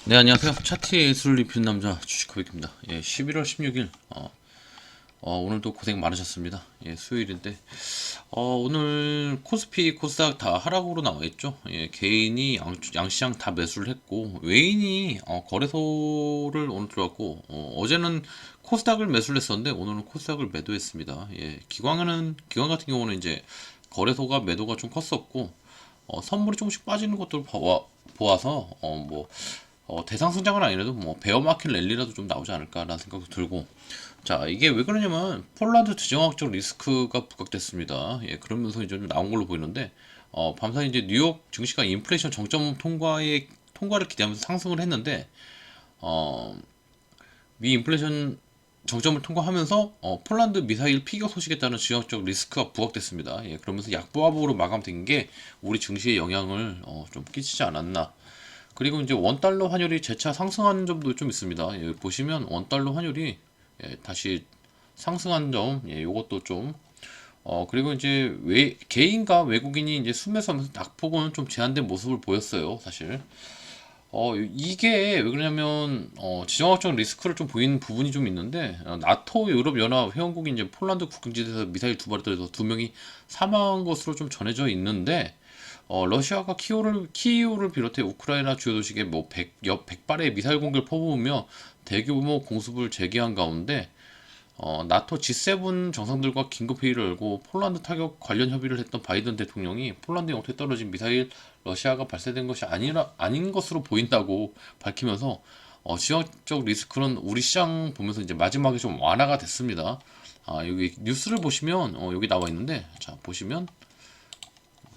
네, 안녕하세요. 차트 예술 리뷰 남자 주식커빅입니다. 11월 16일. 오늘도 고생 많으셨습니다. 수요일인데, 오늘 코스피, 코스닥 다 하락으로 나와 있죠. 개인이 양시장 다 매수를 했고, 외인이 거래소를 오늘 들어왔고, 어제는 코스닥을 매수를 했었는데, 오늘은 코스닥을 매도했습니다. 기관 같은 경우는 이제 거래소가 매도가 좀 컸었고, 선물이 조금씩 빠지는 것들을 보아서, 대상승장은 아니라도 뭐 베어마켓 랠리라도 좀 나오지 않을까라는 생각도 들고, 자, 이게 왜 그러냐면 폴란드 지정학적 리스크가 부각됐습니다. 그러면서 이제 좀 나온 걸로 보이는데, 밤사이 이제 뉴욕 증시가 인플레이션 정점 통과를 기대하면서 상승을 했는데, 어, 미 인플레이션 정점을 통과하면서 폴란드 미사일 피격 소식에 따른 지정학적 리스크가 부각됐습니다. 그러면서 약보합으로 마감된 게 우리 증시에 영향을 좀 끼치지 않았나. 그리고 이제 원달러 환율이 재차 상승하는 점도 좀 있습니다. 보시면 원달러 환율이 다시 상승한 점, 요것도 좀, 그리고 이제 개인과 외국인이 이제 순매수하면서 낙폭은 좀 제한된 모습을 보였어요, 사실. 이게 왜 그러냐면, 지정학적 리스크를 좀 보이는 부분이 좀 있는데, 나토 유럽연합 회원국이 이제 폴란드 국경지대에서 미사일 두 발을 떨어져서 두 명이 사망한 것으로 좀 전해져 있는데, 러시아가 키이우를 비롯해 우크라이나 주요 도시에 뭐 100발의 미사일 공격을 퍼부으며 대규모 공습을 재개한 가운데 나토 G7 정상들과 긴급 회의를 열고 폴란드 타격 관련 협의를 했던 바이든 대통령이 폴란드 영토에 떨어진 미사일 러시아가 발사된 것이 아닌 것으로 보인다고 밝히면서 지역적 리스크는 우리 시장 보면서 이제 마지막에 좀 완화가 됐습니다. 여기 뉴스를 보시면 여기 나와 있는데, 자 보시면,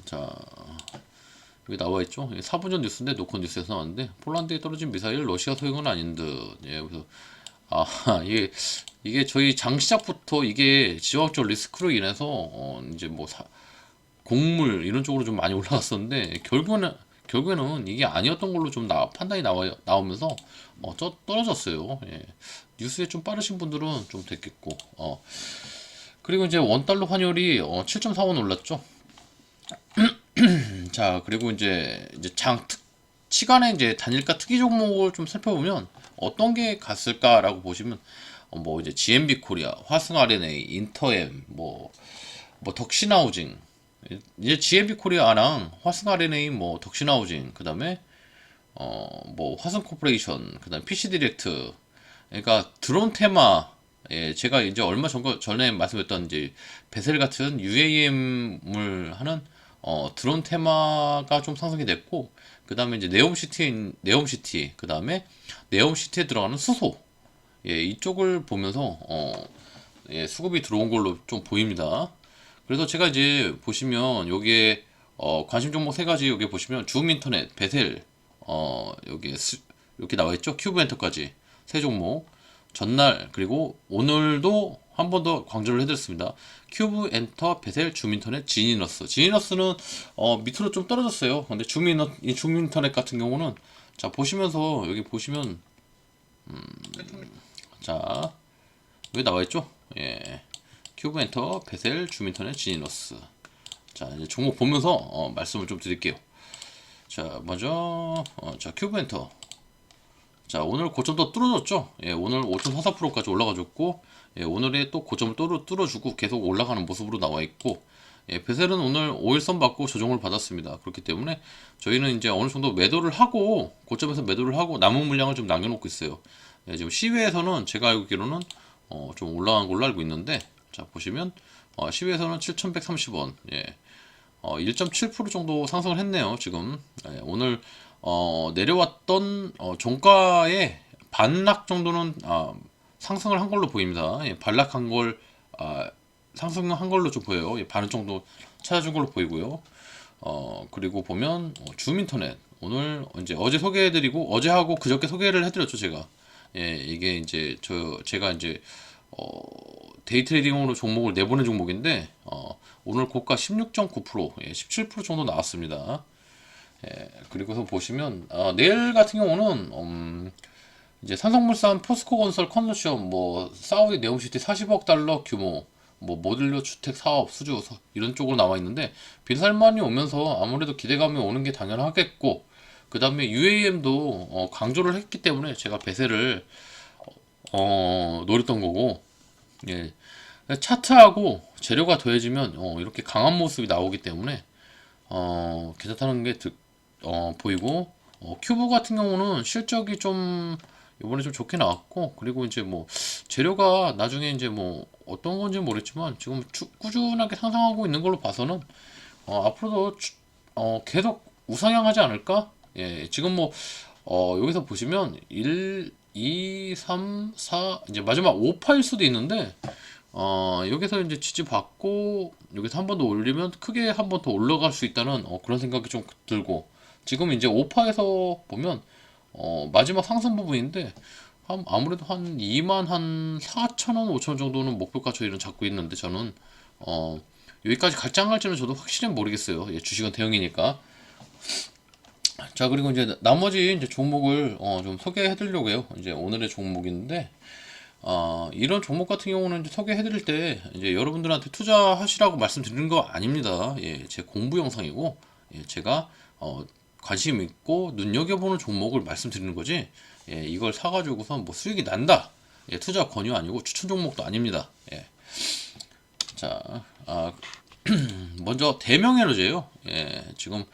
자 여기 나와 있죠. 4분 전 뉴스인데 노컷 뉴스에서 나왔는데, 폴란드에 떨어진 미사일 러시아 소형은 아닌 듯. 그래서 아 이게 저희 장 시작부터 이게 지역적 리스크로 인해서 이제 뭐 곡물 이런 쪽으로 좀 많이 올라갔었는데, 결국에는 이게 아니었던 걸로 좀 판단이 나오면서 떨어졌어요. 뉴스에 좀 빠르신 분들은 좀 됐겠고, 그리고 이제 원달러 환율이 7.45원 올랐죠. 자, 그리고 이제 시간에 이제 단일가 특이 종목을 좀 살펴보면 어떤 게 갔을까라고 보시면, 뭐 이제 GMB 코리아, 화승 RNA, 인터엠, 뭐 덕신하우징, 이제 GMB 코리아랑 화승 RNA, 뭐 덕신하우징, 그다음에 뭐 화승 코퍼레이션, 그다음에 PC 디렉트, 그러니까 드론 테마. 제가 이제 얼마 전에 말씀드렸던 이제 베셀 같은 UAM을 하는 드론 테마가 좀 상승이 됐고, 그 다음에 이제 네옴시티, 그 다음에 네옴시티에 들어가는 수소, 이쪽을 보면서 수급이 들어온 걸로 좀 보입니다. 그래서 제가 이제 보시면 여기에 관심 종목 세 가지, 여기 보시면 줌인터넷, 베셀, 여기 이렇게 나와 있죠. 큐브엔터까지 세 종목. 전날 그리고 오늘도 한 번 더 강조를 해드렸습니다. 큐브 엔터, 베셀, 줌인터넷, 지니너스는 밑으로 좀 떨어졌어요. 근데 이 줌인터넷 같은 경우는, 자 보시면서 여기 보시면, 자 여기 나와 있죠. 큐브 엔터, 베셀, 줌인터넷, 지니너스. 자 이제 종목 보면서 말씀을 좀 드릴게요. 자 먼저 자 큐브 엔터, 자 오늘 고점도 뚫어줬죠. 오늘 5.44%까지 올라가줬고, 오늘의 또 고점을 뚫어주고 계속 올라가는 모습으로 나와 있고, 베셀은 오늘 5일선 받고 조정을 받았습니다. 그렇기 때문에 저희는 이제 어느 정도 매도를 하고, 고점에서 매도를 하고 남은 물량을 좀 남겨놓고 있어요. 지금 시외에서는 제가 알기로는 좀 올라간 걸로 알고 있는데, 자 보시면 시외에서는 7,130원, 1.7% 정도 상승을 했네요. 지금 오늘 내려왔던 종가의 반락 정도는 상승을 한 걸로 보입니다. 반락한 걸 상승한 걸로 좀 보여요. 반은 정도 찾아준 걸로 보이고요. 그리고 보면 줌인터넷 오늘 이제 어제 소개해드리고, 어제하고 그저께 소개를 해드렸죠, 제가. 이게 이제 제가 이제 데이 트레이딩으로 종목을 내보낸 종목인데, 오늘 고가 16.9%, 17% 정도 나왔습니다. 그리고서 보시면 내일 같은 경우는 이제 삼성물산, 포스코건설 컨소시엄, 뭐 사우디 네옴시티 40억 달러 규모, 뭐 모듈러 주택 사업 수주 이런 쪽으로 나와 있는데, 빈살만이 오면서 아무래도 기대감이 오는 게 당연하겠고, 그 다음에 UAM도 강조를 했기 때문에 제가 배세를 노렸던 거고, 예. 차트하고 재료가 더해지면 이렇게 강한 모습이 나오기 때문에 괜찮다는 게 보이고, 큐브 같은 경우는 실적이 좀 이번에 좀 좋게 나왔고, 그리고 이제 뭐 재료가 나중에 이제 뭐 어떤 건지 모르겠지만 지금 꾸준하게 상승하고 있는 걸로 봐서는 앞으로도 계속 우상향하지 않을까? 예, 지금 뭐 여기서 보시면 1, 2, 3, 4 이제 마지막 5파일 수도 있는데 여기서 이제 지지받고 여기서 한 번 더 올리면 크게 한 번 더 올라갈 수 있다는 그런 생각이 좀 들고, 지금 이제 5파에서 보면 마지막 상승 부분인데 아무래도 한 2만 한 4천원 5천원 정도는 목표가처럼 잡고 있는데, 저는 여기까지 갈지 안 갈지는 저도 확실히 모르겠어요. 예, 주식은 대형이니까. 자, 그리고 이제 나머지 이제 종목을 좀 소개해 드리려고요. 이제 오늘의 종목인데, 이런 종목 같은 경우는 이제 소개해 드릴 때 이제 여러분들한테 투자하시라고 말씀드리는 거 아닙니다. 예, 제 공부 영상이고, 예, 제가 관심 있고 눈여겨보는 종목을 말씀드리는 거지, 예, 이걸 사가지고선 뭐 수익이 난다, 예, 투자 권유 아니고 추천 종목도 아닙니다. 예. 자, 먼저 대명에너지예요. 예, 지금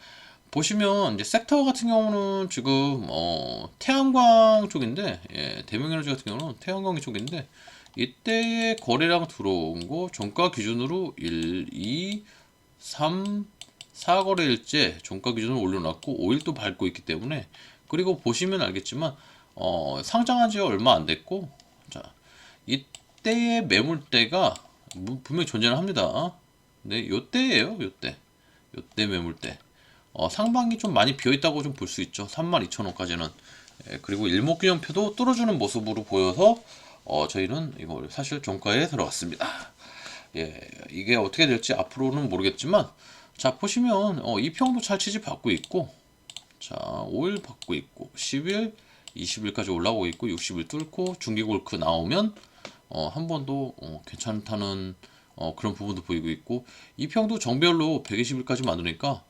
보시면 이제 섹터 같은 경우는 지금 태양광 쪽인데, 예, 대명에너지 같은 경우는 태양광 쪽인데, 이때의 거래량 들어온 거 종가 기준으로 1, 2, 3, 4거래일째 종가 기준으로 올려놨고 5일도 밟고 있기 때문에, 그리고 보시면 알겠지만 상장한 지 얼마 안 됐고, 자, 이때의 매물대가 분명히 존재를 합니다. 네, 요때예요, 요때. 요때 매물대. 상반기 좀 많이 비어있다고 좀 볼 수 있죠. 32,000원까지는. 예, 그리고 일목균형표도 뚫어주는 모습으로 보여서 저희는 이걸 사실 종가에 들어갔습니다. 예, 이게 어떻게 될지 앞으로는 모르겠지만, 자, 보시면 이평도 잘 지지받고 있고, 자, 5일 받고 있고 10일, 20일까지 올라오고 있고, 60일 뚫고 중기골크 나오면 한 번 더 괜찮다는 그런 부분도 보이고 있고, 이평도 정별로 120일까지 만드니까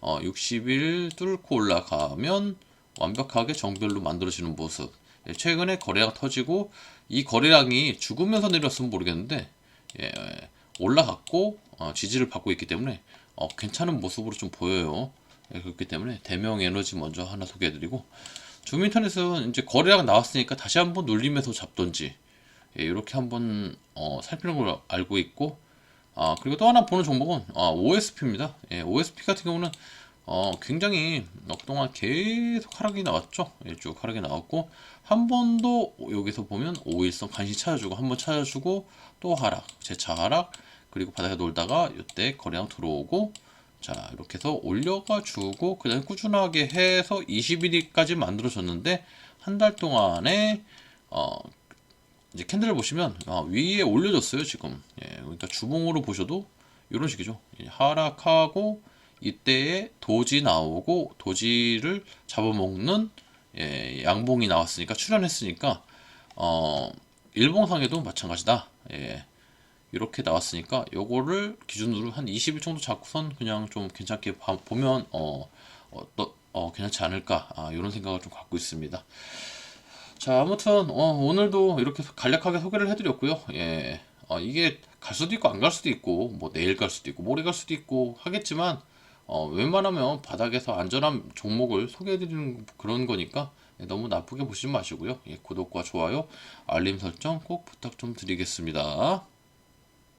60일 뚫고 올라가면 완벽하게 정별로 만들어지는 모습. 예, 최근에 거래량 터지고 이 거래량이 죽으면서 내렸으면 모르겠는데, 예, 올라갔고 지지를 받고 있기 때문에 괜찮은 모습으로 좀 보여요. 예, 그렇기 때문에 대명 에너지 먼저 하나 소개해드리고, 주민터넷은 이제 거래량 나왔으니까 다시 한번 눌림에서 잡던지, 예, 이렇게 한번 살피는 걸 알고 있고, 그리고 또 하나 보는 종목은 OSP입니다. 예, OSP 같은 경우는 굉장히 그동안 계속 하락이 나왔죠. 예, 쭉 하락이 나왔고, 한 번도 여기서 보면 5일선 간신히 찾아주고, 한 번 찾아주고 또 하락, 재차 하락, 그리고 바닥에 놀다가 이때 거래량 들어오고, 자, 이렇게 해서 올려가 주고 그 다음에 꾸준하게 해서 21일까지 만들어졌는데, 한 달 동안에 이제 캔들을 보시면 위에 올려졌어요 지금. 예, 그러니까 주봉으로 보셔도 이런 식이죠. 예, 하락하고 이때에 도지 나오고 도지를 잡아먹는, 예, 양봉이 나왔으니까, 출현했으니까 일봉상에도 마찬가지다. 예, 이렇게 나왔으니까 요거를 기준으로 한 20일 정도 잡고선 그냥 좀 괜찮게 보면 괜찮지 않을까, 이런 생각을 좀 갖고 있습니다. 자, 아무튼 오늘도 이렇게 간략하게 소개를 해드렸고요. 예, 이게 갈 수도 있고 안 갈 수도 있고 뭐 내일 갈 수도 있고 모레 갈 수도 있고 하겠지만, 웬만하면 바닥에서 안전한 종목을 소개해드리는 그런 거니까, 예, 너무 나쁘게 보시지 마시고요. 예, 구독과 좋아요, 알림 설정 꼭 부탁 좀 드리겠습니다.